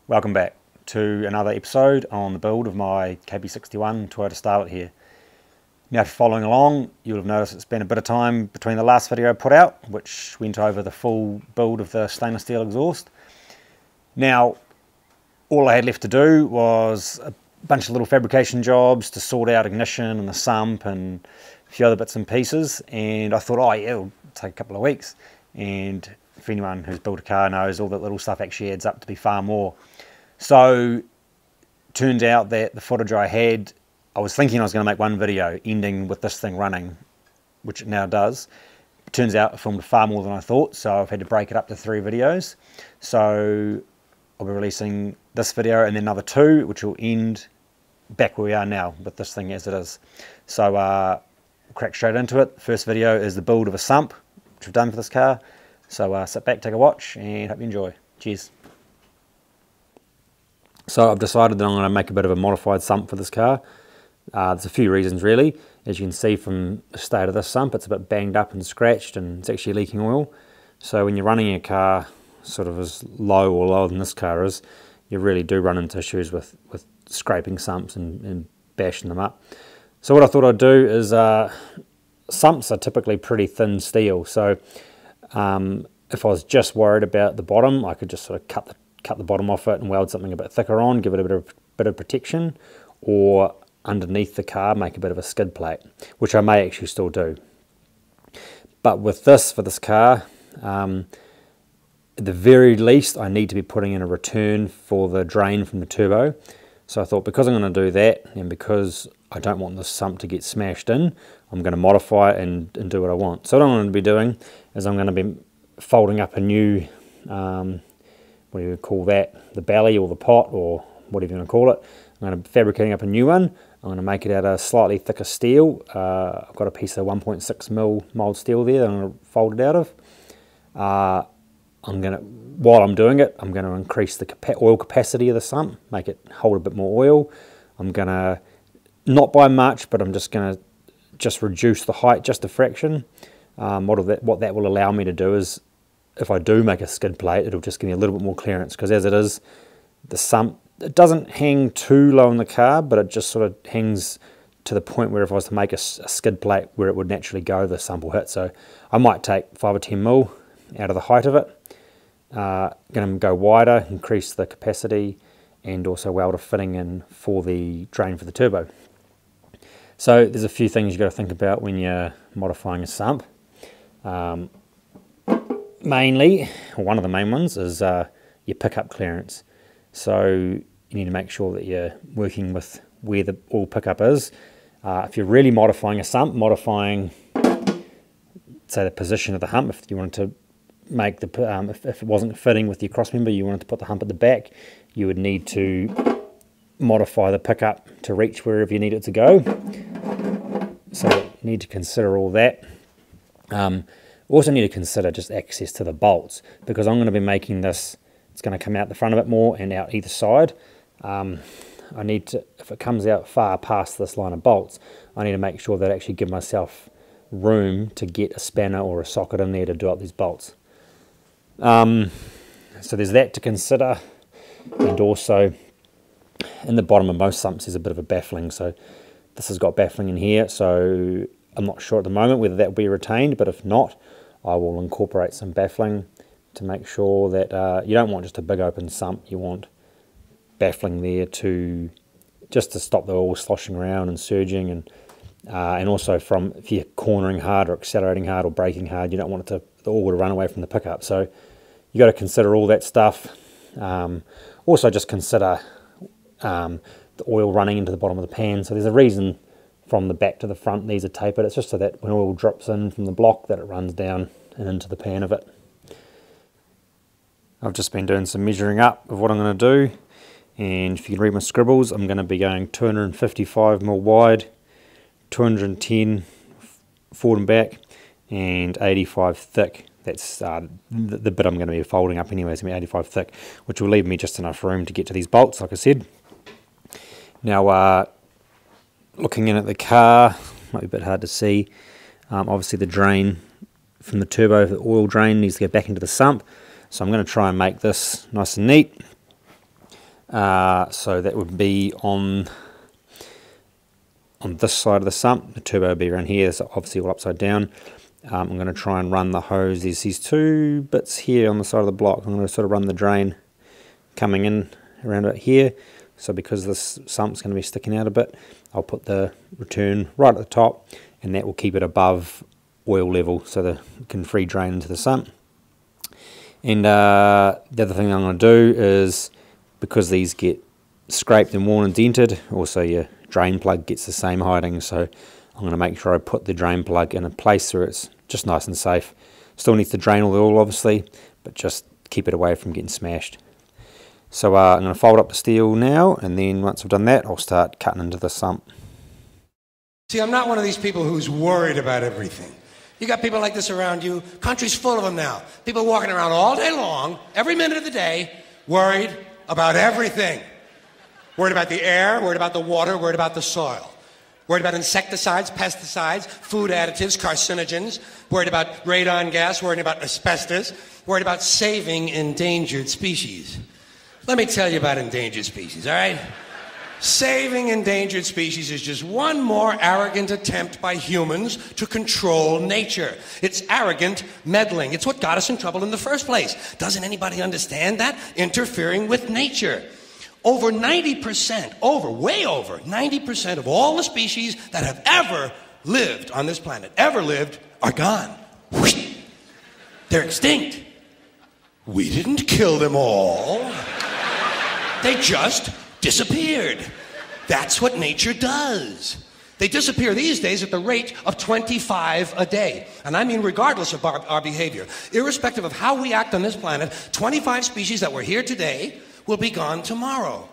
Welcome back to another episode on the build of my KP61 Toyota Starlet here. Now, if you're following along, you'll have noticed it's been a bit of time between the last video I put out, which went over the full build of the stainless steel exhaust. Now, all I had left to do was a bunch of little fabrication jobs to sort out ignition and the sump and a few other bits and pieces, and I thought, oh yeah, it'll take a couple of weeks. And if anyone who's built a car knows, all that little stuff actually adds up to be far more. So turns out that the footage I had, I was thinking I was going to make one video ending with this thing running, which it now does. It turns out I filmed far more than I thought, so I've had to break it up to 3 videos. So I'll be releasing this video and then another 2, which will end back where we are now with this thing as it is. So we'll crack straight into it. The first video is the build of a sump, which we've done for this car. So sit back, take a watch, and hope you enjoy. Cheers. So I've decided that I'm going to make a bit of a modified sump for this car. There's a few reasons really. As you can see from the state of this sump, it's a bit banged up and scratched and it's actually leaking oil. So when you're running a car sort of as low or lower than this car is, you really do run into issues with scraping sumps and bashing them up. So what I thought I'd do is, sumps are typically pretty thin steel, so if I was just worried about the bottom, I could just sort of cut the bottom off it and weld something a bit thicker on, give it a bit of protection, or underneath the car make a bit of a skid plate, which I may actually still do. But with this, for this car, at the very least I need to be putting in a return for the drain from the turbo. So I thought, because I'm going to do that, and because I don't want this sump to get smashed in, I'm going to modify it and do what I want. So what I'm going to be doing is I'm going to be folding up a new, what do you call that, the belly or the pot or whatever you want to call it. I'm going to be fabricating up a new one. I'm going to make it out of slightly thicker steel. I've got a piece of 1.6mm mold steel there that I'm going to fold it out of. While I'm doing it, I'm going to increase the oil capacity of the sump, make it hold a bit more oil. I'm going to, not by much, but I'm just going to reduce the height just a fraction. What that will allow me to do is, if I do make a skid plate, it'll just give me a little bit more clearance, because as it is, the sump, it doesn't hang too low in the car, but it just sort of hangs to the point where if I was to make a skid plate where it would naturally go, the sump will hit. So I might take 5 or 10mm out of the height of it. Going to go wider, increase the capacity, and also weld a fitting in for the drain for the turbo. So there's a few things you've got to think about when you're modifying a sump. Mainly, one of the main ones is your pickup clearance. So you need to make sure that you're working with where the oil pickup is. If you're really modifying a sump, modifying, say, the position of the hump, if you wanted to make the, if it wasn't fitting with your crossmember, you wanted to put the hump at the back, you would need to modify the pickup to reach wherever you need it to go. So you need to consider all that. Also need to consider just access to the bolts, because I'm going to be making this, it's going to come out the front a bit more and out either side. I need to, if it comes out far past this line of bolts, I need to make sure that I actually give myself room to get a spanner or a socket in there to do up these bolts. So there's that to consider, and also in the bottom of most sumps there's a bit of a baffling. So this has got baffling in here, so I'm not sure at the moment whether that will be retained, but if not, I will incorporate some baffling to make sure that you don't want just a big open sump. You want baffling there to just to stop the oil sloshing around and surging, and also from, if you're cornering hard or accelerating hard or braking hard, you don't want the oil to run away from the pickup. So you got to consider all that stuff. Also just consider the oil running into the bottom of the pan. So there's a reason from the back to the front these are tapered. It's just so that when oil drips in from the block, that it runs down and into the pan of it. I've just been doing some measuring up of what I'm going to do, and if you can read my scribbles, I'm going to be going 255mm wide, 210 forward and back, and 85 thick. That's the bit I'm going to be folding up anyway, is going to be 85 thick, which will leave me just enough room to get to these bolts, like I said. Now, looking in at the car, might be a bit hard to see. Obviously the drain from the turbo, the oil drain, needs to go back into the sump. So I'm going to try and make this nice and neat. So that would be on this side of the sump. The turbo would be around here, so obviously all upside down. I'm going to try and run the hose. There's these two bits here on the side of the block. I'm going to sort of run the drain coming in around it here. So because this sump's going to be sticking out a bit, I'll put the return right at the top, and that will keep it above oil level so that it can free drain into the sump. And the other thing I'm going to do is, because these get scraped and worn and dented, also your drain plug gets the same hiding, so I'm going to make sure I put the drain plug in a place where it's just nice and safe. Still needs to drain all the oil obviously, but just keep it away from getting smashed. So I'm going to fold up the steel now, and then once I've done that, I'll start cutting into the sump. See, I'm not one of these people who's worried about everything. You got people like this around you. Country's full of them now. People walking around all day long, every minute of the day, worried about everything. Worried about the air, worried about the water, worried about the soil. Worried about insecticides, pesticides, food additives, carcinogens. Worried about radon gas, worried about asbestos. Worried about saving endangered species. Let me tell you about endangered species, all right? Saving endangered species is just one more arrogant attempt by humans to control nature. It's arrogant meddling. It's what got us in trouble in the first place. Doesn't anybody understand that? Interfering with nature. Over 90%, way over 90% of all the species that have ever lived on this planet, are gone. They're extinct. We didn't kill them all. They just disappeared. That's what nature does. They disappear these days at the rate of 25 a day. And I mean regardless of our behavior. Irrespective of how we act on this planet, 25 species that were here today will be gone tomorrow.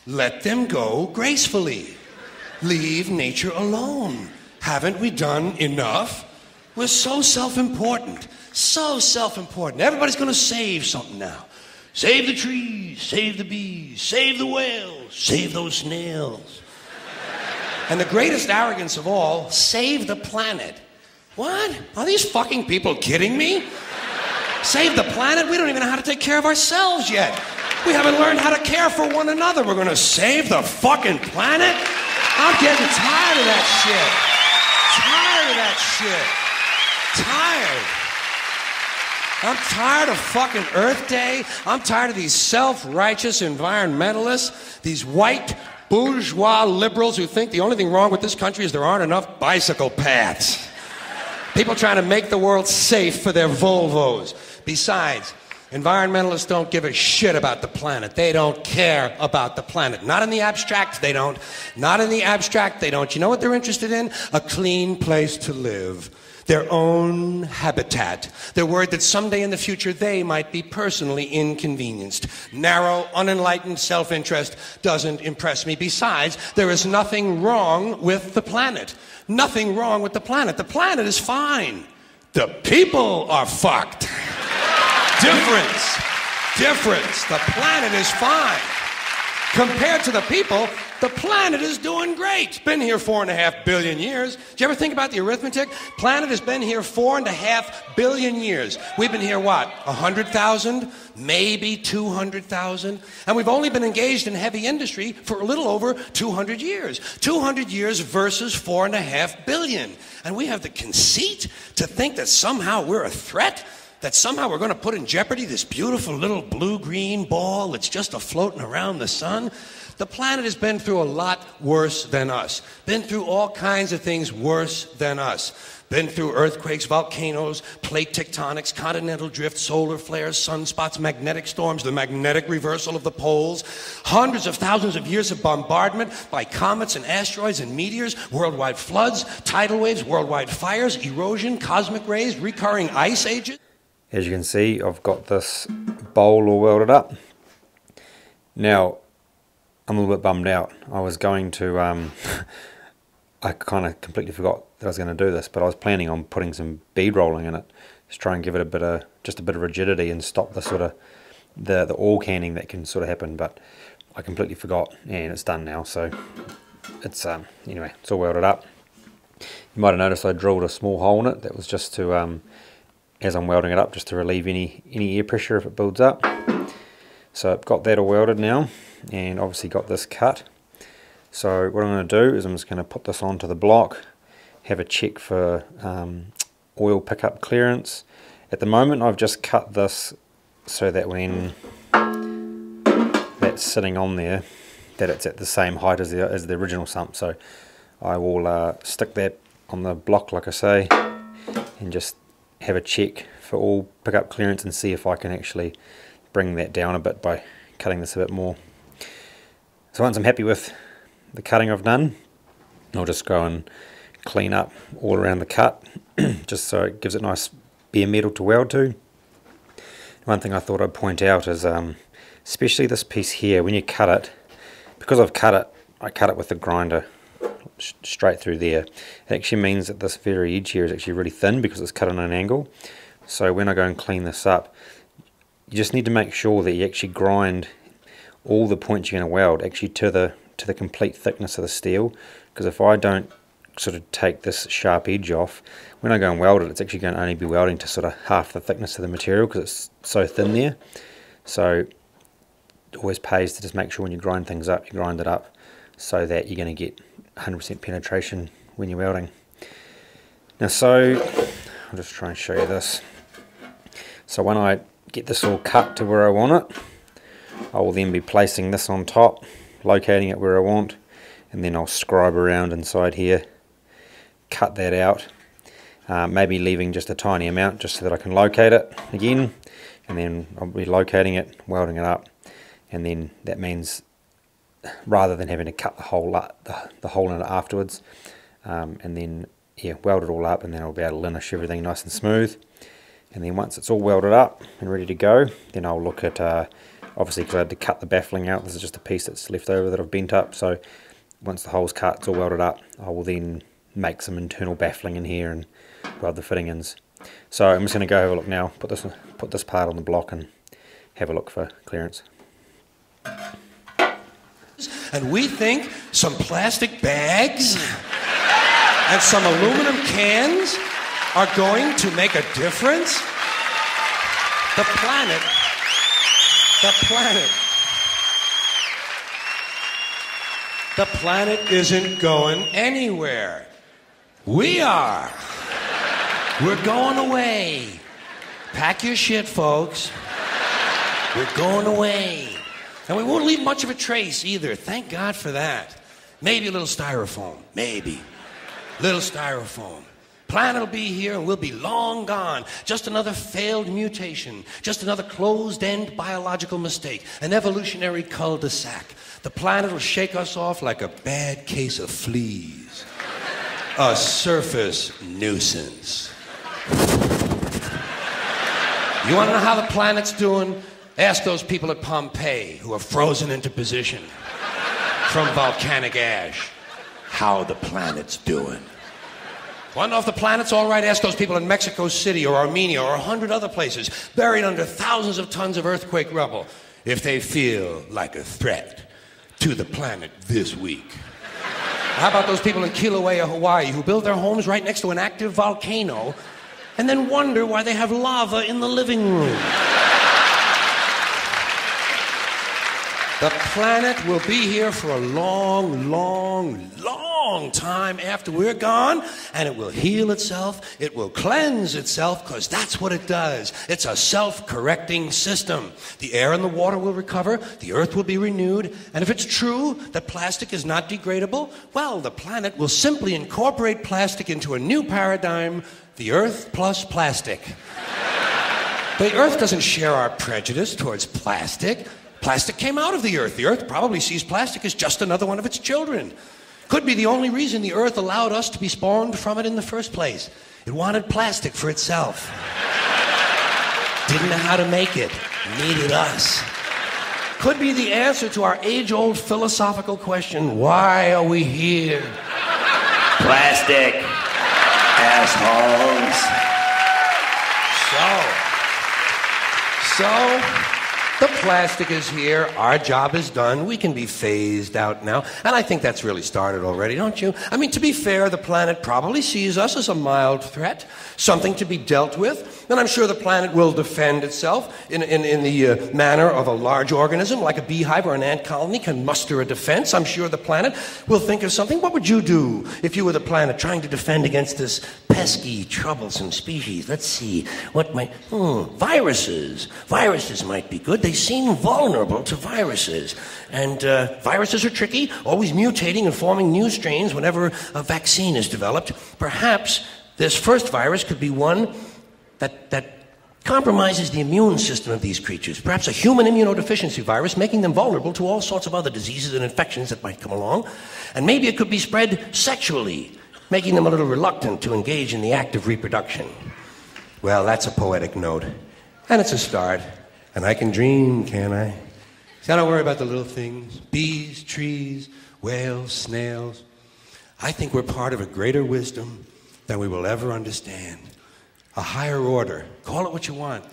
Let them go gracefully. Leave nature alone. Haven't we done enough? We're so self-important. So self-important. Everybody's going to save something now. Save the trees, save the bees, save the whales, save those snails. And the greatest arrogance of all, save the planet. What? Are these fucking people kidding me? Save the planet? We don't even know how to take care of ourselves yet. We haven't learned how to care for one another. We're going to save the fucking planet? I'm getting tired of that shit. Tired of that shit. Tired. I'm tired of fucking Earth Day. I'm tired of these self-righteous environmentalists, these white bourgeois liberals who think the only thing wrong with this country is there aren't enough bicycle paths. People trying to make the world safe for their Volvos. Besides, environmentalists don't give a shit about the planet. They don't care about the planet. Not in the abstract, they don't. Not in the abstract, they don't. You know what they're interested in? A clean place to live. Their own habitat. They're worried that someday in the future they might be personally inconvenienced. Narrow, unenlightened self-interest doesn't impress me. Besides, there is nothing wrong with the planet. Nothing wrong with the planet. The planet is fine. The people are fucked. Difference. Difference. The planet is fine. Compared to the people, the planet is doing great. It's been here 4.5 billion years. Did you ever think about the arithmetic? Planet has been here 4.5 billion years. We've been here, what, 100,000? Maybe 200,000? And we've only been engaged in heavy industry for a little over 200 years. 200 years versus 4.5 billion. And we have the conceit to think that somehow we're a threat? That somehow we're going to put in jeopardy this beautiful little blue-green ball that's just a-floating around the sun? The planet has been through a lot worse than us. Been through all kinds of things worse than us. Been through earthquakes, volcanoes, plate tectonics, continental drift, solar flares, sunspots, magnetic storms, the magnetic reversal of the poles, hundreds of thousands of years of bombardment by comets and asteroids and meteors, worldwide floods, tidal waves, worldwide fires, erosion, cosmic rays, recurring ice ages. As you can see, I've got this bowl all welded up. Now, I'm a little bit bummed out. I was going to, I kind of completely forgot that I was going to do this, but I was planning on putting some bead rolling in it, just try and give it just a bit of rigidity and stop the sort of, the oil canning that can sort of happen, but I completely forgot, and it's done now, so it's, anyway, it's all welded up. You might have noticed I drilled a small hole in it. That was just to, as I'm welding it up, just to relieve any air pressure if it builds up. So I've got that all welded now. and obviously got this cut. So what I'm going to do is I'm just going to put this onto the block, have a check for oil pickup clearance. At the moment I've just cut this so that when that's sitting on there, that it's at the same height as the original sump. So I will stick that on the block like I say, and just have a check for oil pickup clearance and see if I can actually bring that down a bit by cutting this a bit more. So once I'm happy with the cutting I've done, I'll just go and clean up all around the cut just so it gives it nice bare metal to weld to. One thing I thought I'd point out is especially this piece here, when you cut it, because I cut it with the grinder straight through there, it actually means that this very edge here is actually really thin because it's cut on an angle. So when I go and clean this up, you just need to make sure that you actually grind all the points you're going to weld actually to the complete thickness of the steel, because if I don't sort of take this sharp edge off, when I go and weld it, it's actually going to only be welding to sort of half the thickness of the material because it's so thin there. So it always pays to just make sure when you grind things up, you grind it up so that you're going to get 100% penetration when you're welding. Now, so I'll just try and show you this. So when I get this all cut to where I want it, I will then be placing this on top, locating it where I want, and then I'll scribe around inside here, cut that out, maybe leaving just a tiny amount just so that I can locate it again, and then I'll be locating it, welding it up, and then that means rather than having to cut the hole in it afterwards, and then weld it all up, and then I'll be able to linish everything nice and smooth. And then once it's all welded up and ready to go, then I'll look at obviously, because I had to cut the baffling out, this is just a piece that's left over that I've bent up. So once the hole's cut, it's all welded up, I will then make some internal baffling in here and weld the fitting ins. So I'm just going to go have a look now, put this part on the block and have a look for clearance. And we think some plastic bags and some aluminum cans are going to make a difference? The planet isn't going anywhere. We are. We're going away. Pack your shit, folks. We're going away. And we won't leave much of a trace either. Thank God for that. Maybe a little styrofoam. Maybe. Little styrofoam. Planet will be here and we'll be long gone. Just another failed mutation. Just another closed-end biological mistake. An evolutionary cul-de-sac. The planet will shake us off like a bad case of fleas. A surface nuisance. You want to know how the planet's doing? Ask those people at Pompeii who are frozen into position from volcanic ash how the planet's doing. Want to know if the planet's all right? Ask those people in Mexico City or Armenia or 100 other places buried under thousands of tons of earthquake rubble if they feel like a threat to the planet this week. How about those people in Kilauea, Hawaii who build their homes right next to an active volcano and then wonder why they have lava in the living room? The planet will be here for a long, long, long time after we're gone, and it will heal itself, it will cleanse itself, because that's what it does. It's a self-correcting system. The air and the water will recover, the earth will be renewed, and if it's true that plastic is not degradable, well, the planet will simply incorporate plastic into a new paradigm, the earth plus plastic. The earth doesn't share our prejudice towards plastic. Plastic came out of the earth. The earth probably sees plastic as just another one of its children. Could be the only reason the earth allowed us to be spawned from it in the first place. It wanted plastic for itself. Didn't know how to make it. Needed us. Could be the answer to our age-old philosophical question, why are we here? Plastic. Assholes. So, The plastic is here. Our job is done. We can be phased out now. And I think that's really started already, don't you? I mean, to be fair, the planet probably sees us as a mild threat, something to be dealt with. And I'm sure the planet will defend itself in the manner of a large organism, like a beehive or an ant colony can muster a defense. I'm sure the planet will think of something. What would you do if you were the planet trying to defend against this pesky, troublesome species? Let's see. What might... viruses. Viruses might be good. They seem vulnerable to viruses. And viruses are tricky, always mutating and forming new strains whenever a vaccine is developed. Perhaps this first virus could be one that compromises the immune system of these creatures. Perhaps a human immunodeficiency virus, making them vulnerable to all sorts of other diseases and infections that might come along. And maybe it could be spread sexually, making them a little reluctant to engage in the act of reproduction. Well, that's a poetic note. And it's a start. And I can dream, can't I? See, I don't worry about the little things. Bees, trees, whales, snails. I think we're part of a greater wisdom than we will ever understand. A higher order. Call it what you want.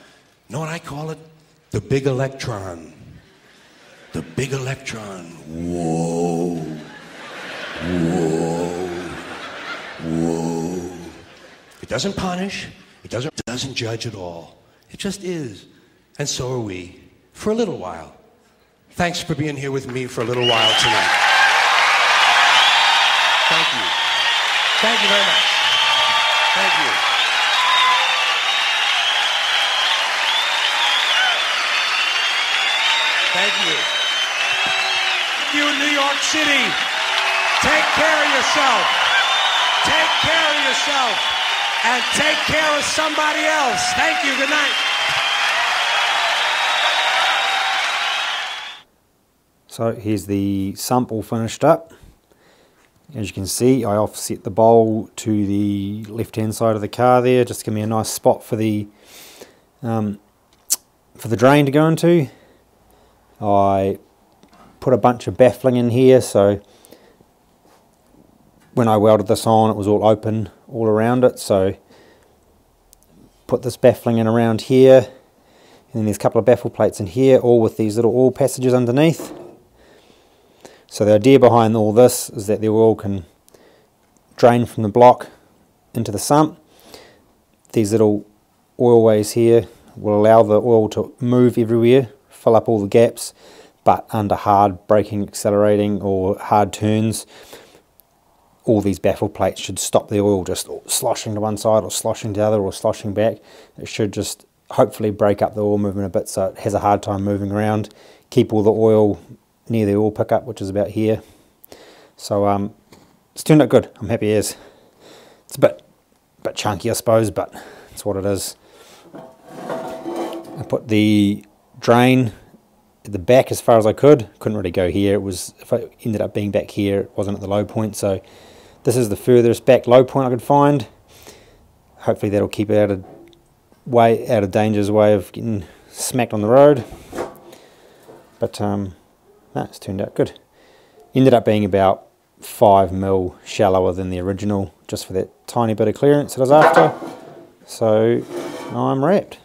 Know what I call it? The big electron. The big electron. Whoa. Whoa. Whoa. It doesn't punish. It doesn't judge at all. It just is. And so are we, for a little while. Thanks for being here with me for a little while tonight. Thank you. Thank you very much. Thank you. Thank you. You in New York City, take care of yourself. Take care of yourself. And take care of somebody else. Thank you. Good night. So here's the sump all finished up. As you can see, I offset the bowl to the left hand side of the car there, just to give me a nice spot for the drain to go into. I put a bunch of baffling in here, so when I welded this on it was all open all around it, so put this baffling in around here, and then there's a couple of baffle plates in here, all with these little oil passages underneath. So the idea behind all this is that the oil can drain from the block into the sump. These little oil ways here will allow the oil to move everywhere, fill up all the gaps, but under hard braking, accelerating or hard turns, all these baffle plates should stop the oil just sloshing to one side or sloshing to the other or sloshing back. It should just hopefully break up the oil movement a bit so it has a hard time moving around, keep all the oil near the oil pickup, which is about here. So it's turned out good. I'm happy as. It's a bit chunky, I suppose, but it's what it is. I put the drain at the back as far as I could. Couldn't really go here. It was, if I ended up being back here, it wasn't at the low point. So this is the furthest back low point I could find. Hopefully that'll keep it out of danger's way of getting smacked on the road. But it's turned out good. Ended up being about 5mm shallower than the original, just for that tiny bit of clearance that I was after. So I'm wrapped.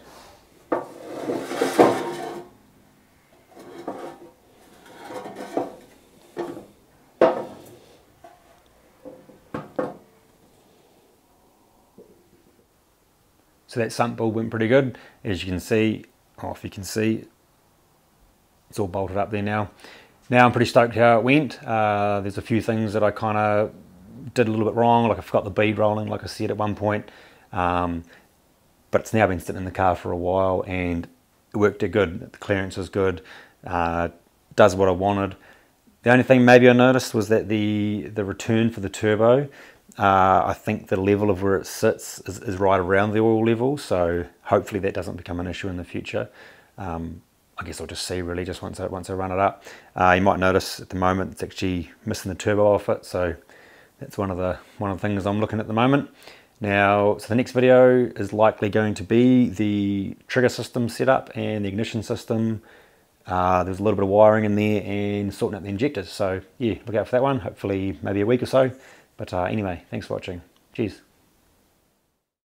So that sump build went pretty good. As you can see, or if you can see, it's all bolted up there now. Now I'm pretty stoked how it went. There's a few things that I kind of did a little bit wrong, like I forgot the bead rolling, like I said at one point. But it's now been sitting in the car for a while and it worked out good. The clearance is good, does what I wanted. The only thing maybe I noticed was that the return for the turbo, I think the level of where it sits is right around the oil level, so hopefully that doesn't become an issue in the future. I guess I'll just see really just once I run it up. You might notice at the moment it's actually missing the turbo off it, so that's one of the things I'm looking at the moment. Now, so the next video is likely going to be the trigger system setup and the ignition system. There's a little bit of wiring in there and sorting out the injectors. So yeah, look out for that one. Hopefully maybe a week or so. But anyway, thanks for watching. Cheers.